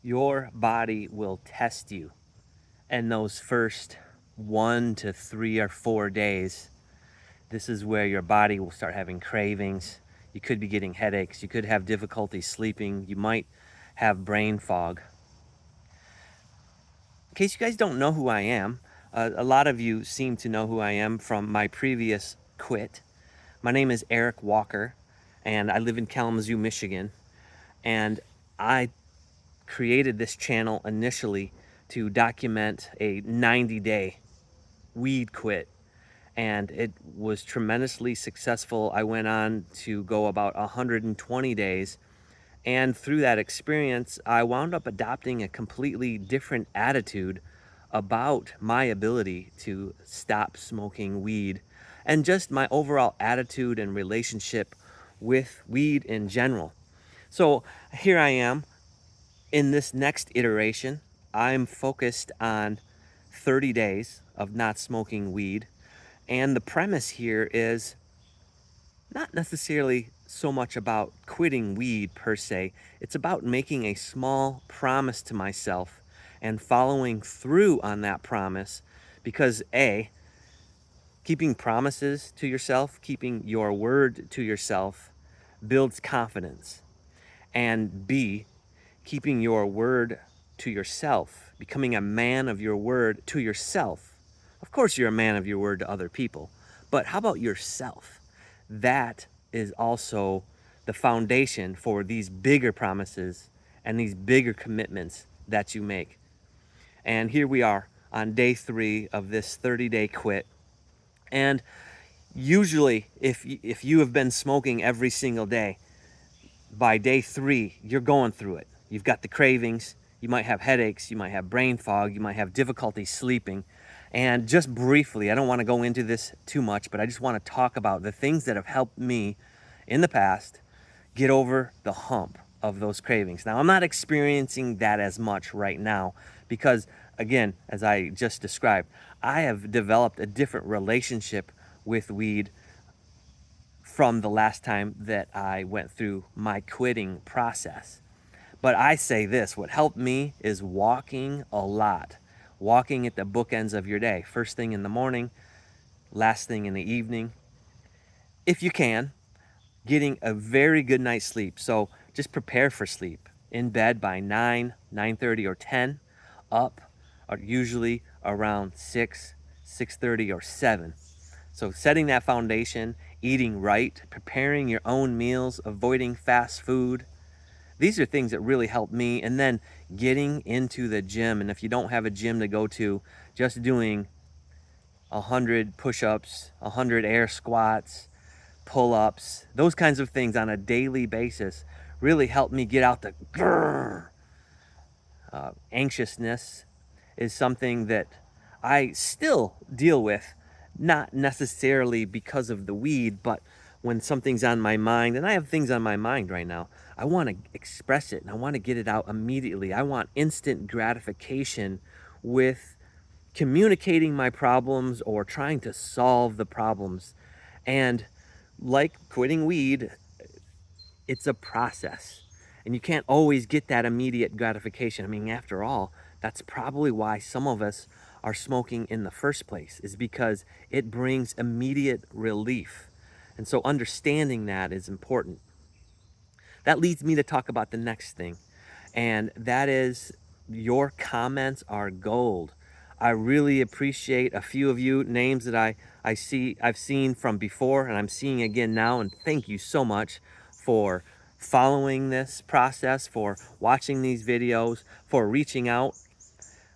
Your body will test you in those first 1 to 3 or 4 days. This is where your body will start having cravings. You could be getting headaches. You could have difficulty sleeping. You might have brain fog. In case you guys don't know who I am, a lot of you seem to know who I am from my previous quit. My name is Eric Walker, and I live in Kalamazoo, Michigan. And I created this channel initially to document a 90-day weed quit, and it was tremendously successful. I went on to go about 120 days, and through that experience I wound up adopting a completely different attitude about my ability to stop smoking weed, and just my overall attitude and relationship with weed in general. So here I am in this next iteration. I'm focused on 30 days of not smoking weed. And the premise here is not necessarily so much about quitting weed per se. It's about making a small promise to myself and following through on that promise, because A, keeping promises to yourself, keeping your word to yourself builds confidence. And B, keeping your word to yourself, becoming a man of your word to yourself. Of course, you're a man of your word to other people, but how about yourself? That is also the foundation for these bigger promises and these bigger commitments that you make. And here we are on day 3 of this 30-day quit. And usually, if you have been smoking every single day, by day 3, you're going through it. You've got the cravings, you might have headaches, you might have brain fog, you might have difficulty sleeping. And just briefly, I don't want to go into this too much, but I just want to talk about the things that have helped me in the past get over the hump of those cravings. Now, I'm not experiencing that as much right now because, again, as I just described, I have developed a different relationship with weed from the last time that I went through my quitting process. But I say this, what helped me is walking a lot. Walking at the bookends of your day. First thing in the morning, last thing in the evening. If you can, getting a very good night's sleep. So just prepare for sleep. In bed by 9, 9:30 or 10. Up are usually around 6, 6:30 or 7. So setting that foundation, eating right, preparing your own meals, avoiding fast food. These are things that really help me. And then getting into the gym. And if you don't have a gym to go to, just doing 100 push-ups, 100 air squats, pull-ups, those kinds of things on a daily basis really help me get out the grrr. Anxiousness is something that I still deal with, not necessarily because of the weed, but when something's on my mind, and I have things on my mind right now, I want to express it and I want to get it out immediately. I want instant gratification with communicating my problems or trying to solve the problems. And like quitting weed, it's a process. And you can't always get that immediate gratification. I mean, after all, that's probably why some of us are smoking in the first place, is because it brings immediate relief. And so understanding that is important. That leads me to talk about the next thing, and that is your comments are gold. I really appreciate a few of you names that I've seen from before and I'm seeing again now, and thank you so much for following this process, for watching these videos, for reaching out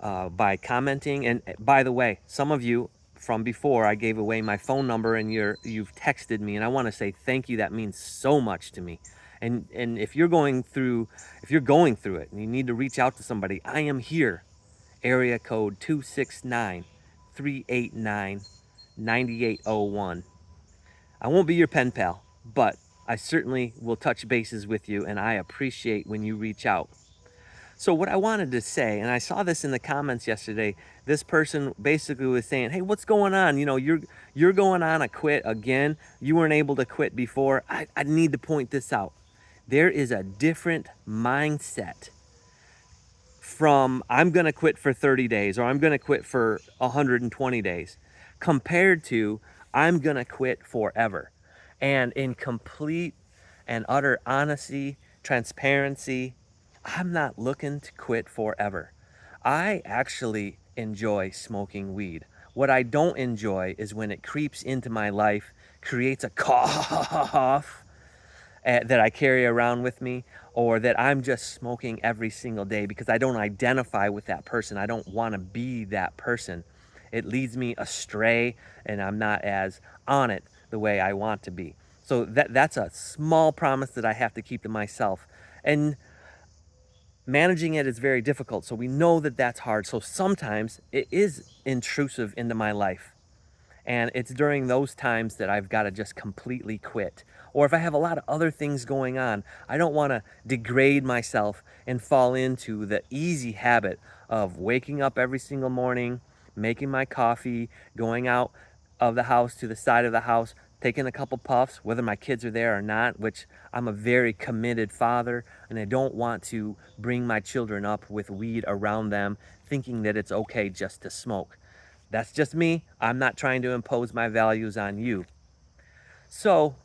by commenting. And by the way, some of you from before, I gave away my phone number and you've texted me, and I want to say thank you. That means so much to me. And if you're going through it and you need to reach out to somebody, I am here. Area code 269-389-9801. I won't be your pen pal, but I certainly will touch bases with you, and I appreciate when you reach out. So what I wanted to say, and I saw this in the comments yesterday, this person basically was saying, hey, what's going on? You know, you're going on a quit again. You weren't able to quit before. I need to point this out. There is a different mindset from I'm going to quit for 30 days or I'm going to quit for 120 days compared to I'm going to quit forever. And in complete and utter honesty, transparency, I'm not looking to quit forever. I actually enjoy smoking weed. What I don't enjoy is when it creeps into my life, creates a cough that I carry around with me, or that I'm just smoking every single day because I don't identify with that person. I don't want to be that person. It leads me astray, and I'm not as on it the way I want to be. So that's a small promise that I have to keep to myself. And managing it is very difficult. So we know that that's hard. So sometimes it is intrusive into my life. And it's during those times that I've got to just completely quit. Or if I have a lot of other things going on, I don't want to degrade myself and fall into the easy habit of waking up every single morning, making my coffee, going out of the house to the side of the house, taking a couple puffs, whether my kids are there or not, which I'm a very committed father, and I don't want to bring my children up with weed around them, thinking that it's okay just to smoke. That's just me. I'm not trying to impose my values on you. So,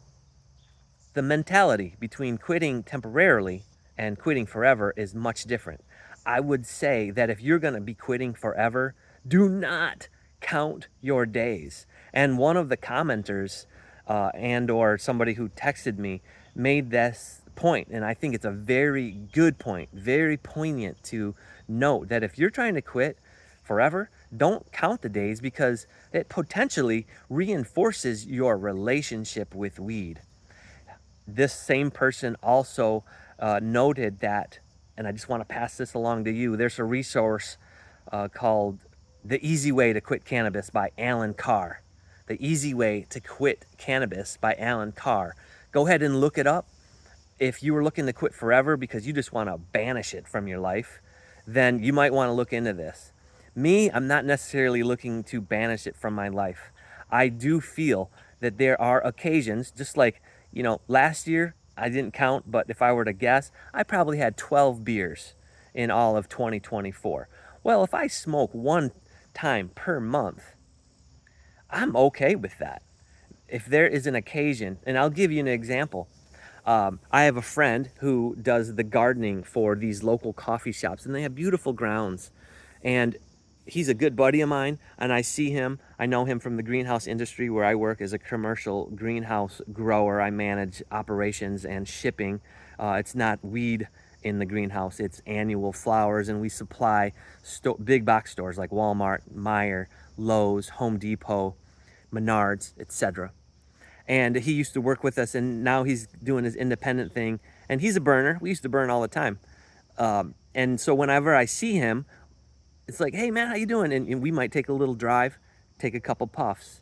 the mentality between quitting temporarily and quitting forever is much different. I would say that if you're going to be quitting forever, do not count your days. And one of the commenters and or somebody who texted me made this point, and I think it's a very good point, very poignant to note that if you're trying to quit forever, don't count the days because it potentially reinforces your relationship with weed. This same person also noted that, and I just want to pass this along to you. There's a resource called The Easy Way to Quit Cannabis by Alan Carr. The Easy Way to Quit Cannabis by Alan Carr. Go ahead and look it up. If you were looking to quit forever because you just want to banish it from your life, then you might want to look into this. Me, I'm not necessarily looking to banish it from my life. I do feel that there are occasions, just like, last year, I didn't count, but if I were to guess, I probably had 12 beers in all of 2024. Well, if I smoke one time per month, I'm okay with that. If there is an occasion, and I'll give you an example. I have a friend who does the gardening for these local coffee shops, and they have beautiful grounds. And he's a good buddy of mine, and I see him. I know him from the greenhouse industry where I work as a commercial greenhouse grower. I manage operations and shipping. It's not weed in the greenhouse, it's annual flowers, and we supply big box stores like Walmart, Meijer, Lowe's, Home Depot, Menards, etc. And he used to work with us, and now he's doing his independent thing, and he's a burner. We used to burn all the time. And so whenever I see him, it's like, hey man, how you doing? And we might take a little drive, take a couple puffs.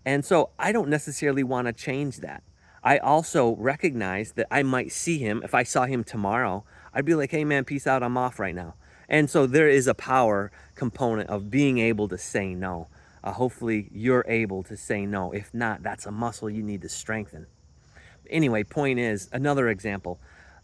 And so I don't necessarily want to change that. I also recognize that I might see him. If I saw him tomorrow, I'd be like, hey man, peace out, I'm off right now. And so there is a power component of being able to say no. Hopefully you're able to say no. If not, that's a muscle you need to strengthen. Anyway, point is, another example,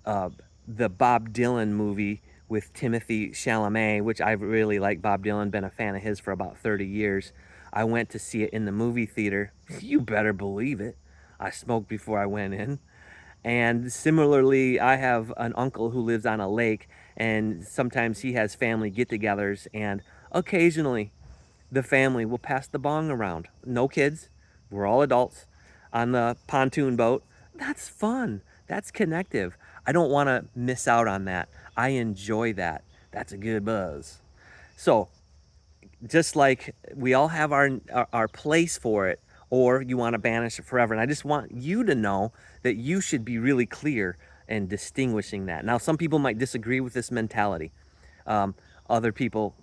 uh, the Bob Dylan movie with Timothy Chalamet, which I really like Bob Dylan, been a fan of his for about 30 years. I went to see it in the movie theater. You better believe it. I smoked before I went in. And similarly, I have an uncle who lives on a lake, and sometimes he has family get togethers, and occasionally the family will pass the bong around. No kids, we're all adults on the pontoon boat. That's fun. That's connective. I don't want to miss out on that. I enjoy that. That's a good buzz. So, just like we all have our place for it, or you want to banish it forever. And I just want you to know that you should be really clear in distinguishing that. Now, some people might disagree with this mentality. Um, Other people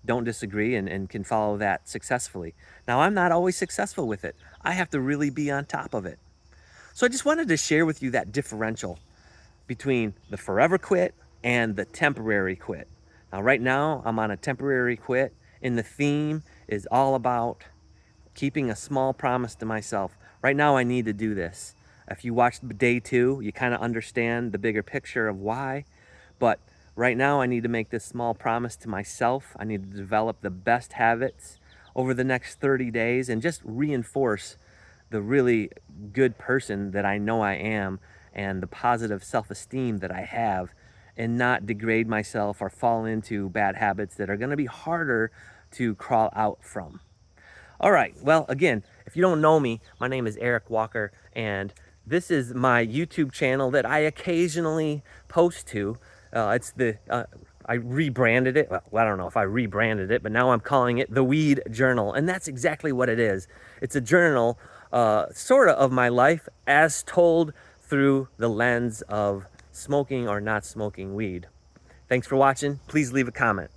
don't disagree and can follow that successfully. Now, I'm not always successful with it. I have to really be on top of it. So I just wanted to share with you that differential between the forever quit and the temporary quit. Now, right now, I'm on a temporary quit, and the theme is all about keeping a small promise to myself. Right now, I need to do this. If you watch day 2, you kind of understand the bigger picture of why. But Right now, I need to make this small promise to myself. I need to develop the best habits over the next 30 days and just reinforce the really good person that I know I am and the positive self-esteem that I have, and not degrade myself or fall into bad habits that are going to be harder to crawl out from. All right. Well, again, if you don't know me, my name is Eric Walker, and this is my YouTube channel that I occasionally post to. I rebranded it. Well, I don't know if I rebranded it, but now I'm calling it the Weed Journal, and that's exactly what it is. It's a journal, sort of my life as told through the lens of smoking or not smoking weed. Thanks for watching. Please leave a comment.